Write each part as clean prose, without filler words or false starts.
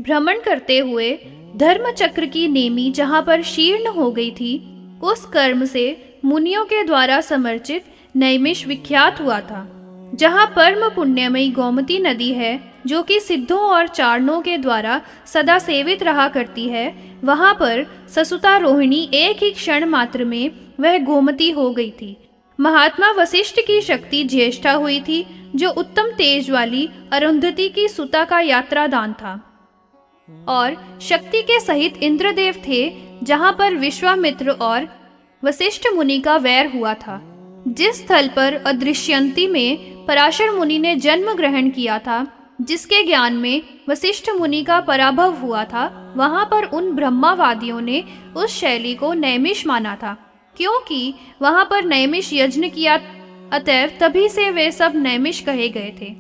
भ्रमण करते हुए धर्म चक्र की नेमी जहाँ पर शीर्ण हो गई थी, उस कर्म से मुनियों के द्वारा समर्चित नैमिष विख्यात हुआ था। जहाँ परम पुण्यमयी गोमती नदी है, जो कि सिद्धों और चारणों के द्वारा सदा सेवित रहा करती है, वहाँ पर ससुता रोहिणी एक ही क्षण मात्र में वह गोमती हो गई थी। महात्मा वशिष्ठ की शक्ति ज्येष्ठा हुई थी, जो उत्तम तेज वाली अरुंधति की सुता का यात्रा दान था, और शक्ति के सहित इंद्रदेव थे, जहाँ पर विश्वामित्र और वशिष्ठ मुनि का वैर हुआ था। जिस स्थल पर अदृश्यंती में पराशर मुनि ने जन्म ग्रहण किया था, जिसके ज्ञान में वशिष्ठ मुनि का पराभव हुआ था, वहां पर उन ब्रह्मावादियों ने उस शैली को नैमिष माना था, क्योंकि वहां पर नैमिष यज्ञ किया, अतएव तभी से वे सब नैमिष कहे गए थे।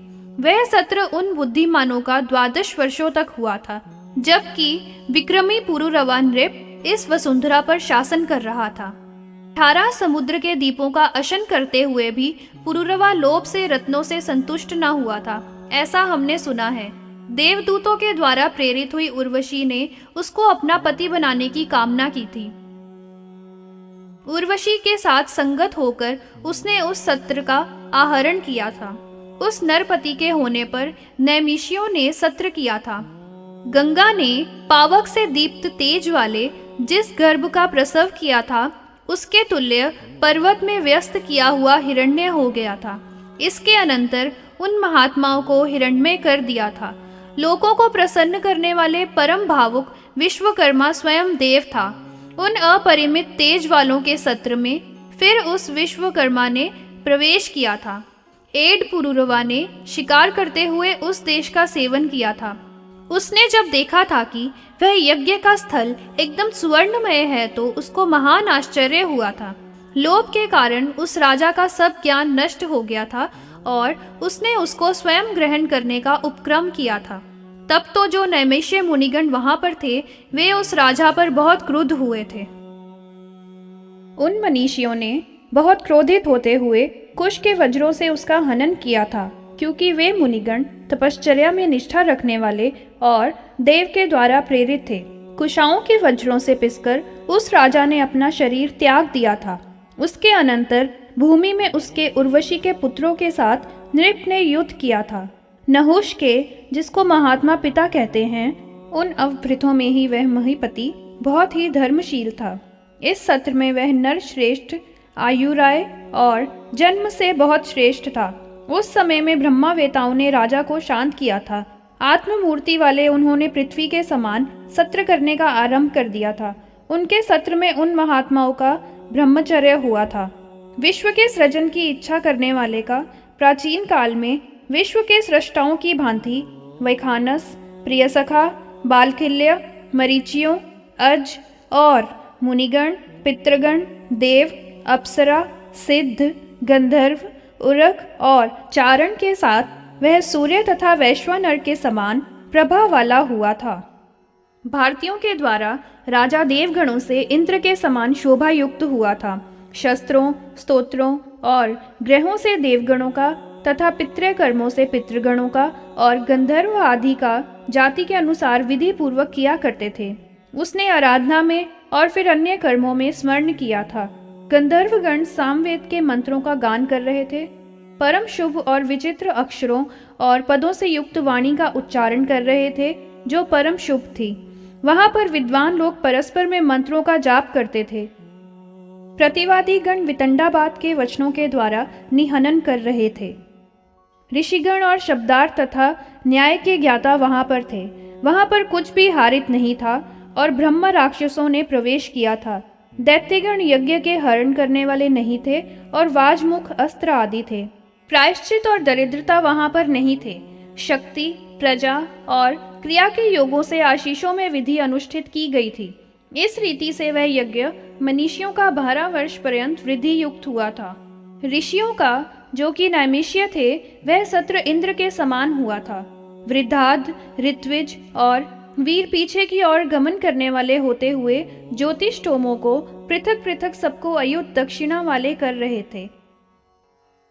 वह सत्र उन बुद्धिमानों का 12 वर्षों तक हुआ था, जबकि विक्रमी पुरुरवा नृप इस वसुंधरा पर शासन कर रहा था। 18 समुद्र के दीपों का अशन करते हुए भी पुरुरवा लोभ से रत्नों से संतुष्ट न हुआ था, ऐसा हमने सुना है। देवदूतों के द्वारा प्रेरित हुई उर्वशी ने उसको अपना पति बनाने की कामना की थी। उर्वशी के साथ संगत होकर उसने उस सत्र का आहरण किया था। उस नरपति के होने पर नैमिषियों ने सत्र किया था। गंगा ने पावक से दीप्त तेज वाले जिस गर्भ का प्रसव किया था, उसके तुल्य पर्वत में व्यस्त किया हुआ हिरण्य हो गया था। इसके अनंतर उन महात्माओं को हिरण्मय कर दिया था। लोगों को प्रसन्न करने वाले परम भावुक विश्वकर्मा स्वयं देव था। उन अपरिमित तेज वालों के सत्र में फिर उस विश्वकर्मा ने प्रवेश किया था। एड पुरुरवा ने शिकार करते हुए उस देश का सेवन किया था। उसने जब देखा था कि वह यज्ञ का स्थल एकदम सुवर्णमय है, तो उसको महान आश्चर्य हुआ था। लोभ के कारण उस राजा का सब ज्ञान नष्ट हो गया था और उसने उसको स्वयं ग्रहण करने का उपक्रम किया था। तब तो जो नैमिष्य मुनिगण वहां पर थे, वे उस राजा पर बहुत क्रुद्ध हुए थे। उन मनीषियों ने बहुत क्रोधित होते हुए कुश के वज्रों से उसका हनन किया था, क्योंकि वे मुनिगण तपश्चर्या में निष्ठा रखने वाले और देव के द्वारा प्रेरित थे। कुशाओं के वज्रों से पिसकर उस राजा ने अपना शरीर त्याग दिया था। उसके अनंतर भूमि में उसके उर्वशी के पुत्रों के साथ नृप ने युद्ध किया था। नहुष के, जिसको महात्मा पिता कहते हैं, उन अवभृतों में ही वह महीपति बहुत ही धर्मशील था। इस सत्र में वह नर श्रेष्ठ, आयुराय और जन्म से बहुत श्रेष्ठ था। उस समय में ब्रह्मावेताओं ने राजा को शांत किया था। आत्ममूर्ति वाले उन्होंने पृथ्वी के समान सत्र करने का आरंभ कर दिया था। उनके सत्र में उन महात्माओं का ब्रह्मचर्य हुआ था। विश्व के सृजन की इच्छा करने वाले का प्राचीन काल में विश्व के सृष्टाओं की भांति वैखानस, प्रियसखा, बालखिल्य, मरीचियों, अज और मुनिगण, पितृगण, देव, अप्सरा, सिद्ध, गंधर्व, उरक और चारण के साथ वह सूर्य तथा वैश्वानर के समान प्रभा वाला हुआ था। भारतीयों के द्वारा राजा देवगणों से इंद्र के समान शोभा युक्त हुआ था। शस्त्रों, स्तोत्रों और ग्रहों से देवगणों का तथा पितृ कर्मों से पितृगणों का और गंधर्व आदि का जाति के अनुसार विधि पूर्वक किया करते थे। उसने आराधना में और फिर अन्य कर्मों में स्मरण किया था। गंधर्वगण सामवेद के मंत्रों का गान कर रहे थे। परम शुभ और विचित्र अक्षरों और पदों से युक्त वाणी का उच्चारण कर रहे थे, जो परम शुभ थी। वहां पर विद्वान लोग परस्पर में मंत्रों का जाप करते थे। प्रतिवादी गण वितंडाबाद के वचनों के द्वारा निहनन कर रहे थे। ऋषिगण और शब्दार्थ तथा न्याय के ज्ञाता वहां पर थे। वहां पर कुछ भी हारित नहीं था और ब्रह्म राक्षसों ने प्रवेश किया था। दैत्यगण यज्ञ के हरण करने वाले नहीं थे और वाजमुख अस्त्र आदि थे। प्रायश्चित और दरिद्रता वहां पर नहीं थे। शक्ति, प्रजा और क्रिया के योगों से आशीषों में विधि अनुष्ठित की गई थी। इस रीति से वह यज्ञ मनीषियों का 12 वर्ष पर्यंत वृद्धि युक्त हुआ था। ऋषियों का, जो कि नैमिष्य थे, वह सत्र इंद्र के समान हुआ था। वृद्धाद, ऋत्विज और वीर पीछे की ओर गमन करने वाले होते हुए ज्योतिषोमों को पृथक पृथक सबको अयुत दक्षिणा वाले कर रहे थे।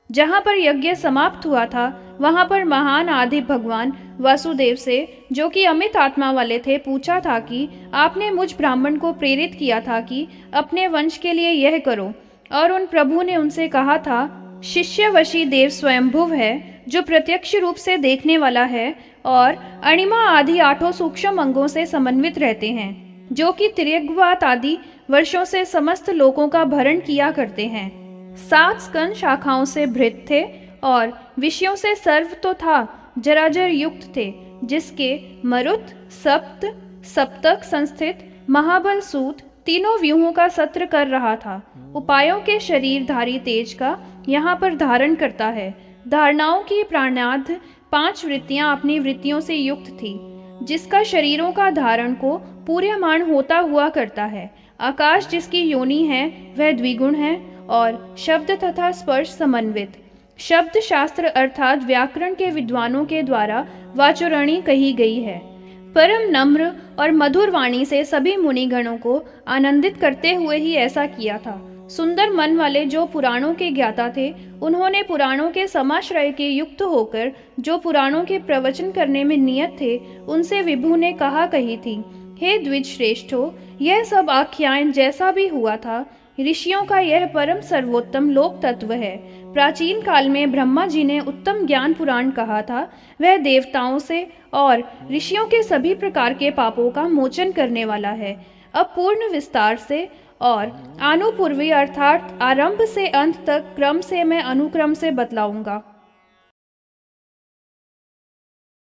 जहाँ पर यज्ञ समाप्त हुआ था वहाँ पर महान आदि भगवान वासुदेव से, जो कि अमित आत्मा वाले थे, पूछा था कि आपने मुझ ब्राह्मण को प्रेरित किया था कि अपने वंश के लिए यह करो। और उन प्रभु ने उनसे कहा था, शिष्यवशी देव स्वयंभुव है जो प्रत्यक्ष रूप से देखने वाला है और अणिमा आदि 8 सूक्ष्म अंगों से समन्वित रहते हैं, जो कि तिर्यग्वात आदि वर्षों से समस्त लोकों का भरण किया करते हैं। 7 स्कंद शाखाओं से भृत थे और विषयों से सर्व तो था, जराजर युक्त थे, जिसके मरुत, सप्त, सप्तक संस्थित महाबल सूत तीनों व्यूहों का सत्र कर रहा था। उपायों के शरीरधारी तेज का यहाँ पर धारण करता है। धारणाओं की प्राणाद्ध 5 वृत्तियां अपनी वृत्तियों से युक्त थी, जिसका शरीरों का धारण को पूर्यमान होता हुआ करता है। आकाश जिसकी योनि है वह द्विगुण है और शब्द तथा स्पर्श समन्वित। शब्द शास्त्र अर्थात व्याकरण के विद्वानों के द्वारा वाचुरणी कही गई है। परम नम्र और मधुर वाणी से सभी मुनिगणों को आनंदित करते हुए ही ऐसा किया था। सुंदर मन वाले जो पुराणों के ज्ञाता थे, उन्होंने पुराणों के समाश्रय के युक्त होकर जो पुराणों के प्रवचन करने में नियत थे, उनसे विभु ने कहा कही थी, हे द्विज श्रेष्ठो, यह सब आख्यान जैसा भी हुआ था, ऋषियों का यह परम सर्वोत्तम लोक तत्व है। प्राचीन काल में ब्रह्मा जी ने उत्तम ज्ञान पुराण कहा था, वह देवताओं से और ऋषियों के सभी प्रकार के पापों का मोचन करने वाला है। अब पूर्ण विस्तार से और आनुपूर्वी अर्थात आरंभ से अंत तक क्रम से मैं अनुक्रम से बतलाऊंगा।